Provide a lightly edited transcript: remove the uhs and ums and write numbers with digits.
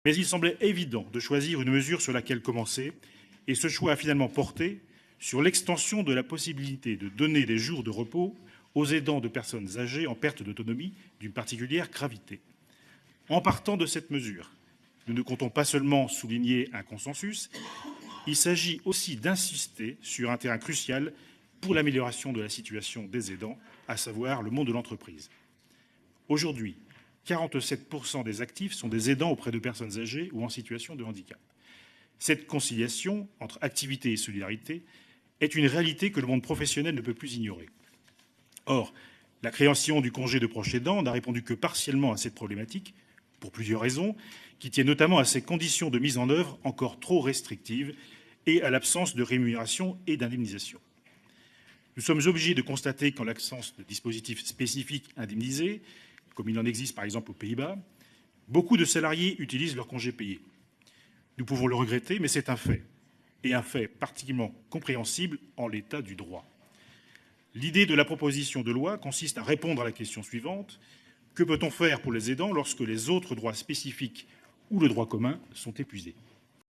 Mais il semblait évident de choisir une mesure sur laquelle commencer, et ce choix a finalement porté sur l'extension de la possibilité de donner des jours de repos aux aidants de personnes âgées en perte d'autonomie d'une particulière gravité. En partant de cette mesure, nous ne comptons pas seulement souligner un consensus, il s'agit aussi d'insister sur un terrain crucial pour l'amélioration de la situation des aidants, à savoir le monde de l'entreprise. Aujourd'hui, 47% des actifs sont des aidants auprès de personnes âgées ou en situation de handicap. Cette conciliation entre activité et solidarité est une réalité que le monde professionnel ne peut plus ignorer. Or, la création du congé de proche aidant n'a répondu que partiellement à cette problématique, pour plusieurs raisons, qui tiennent notamment à ses conditions de mise en œuvre encore trop restrictives et à l'absence de rémunération et d'indemnisation. Nous sommes obligés de constater qu'en l'absence de dispositifs spécifiques indemnisés, comme il en existe par exemple aux Pays-Bas, beaucoup de salariés utilisent leur congé payé. Nous pouvons le regretter, mais c'est un fait, et un fait particulièrement compréhensible en l'état du droit. L'idée de la proposition de loi consiste à répondre à la question suivante: que peut-on faire pour les aidants lorsque les autres droits spécifiques ou le droit commun sont épuisés ?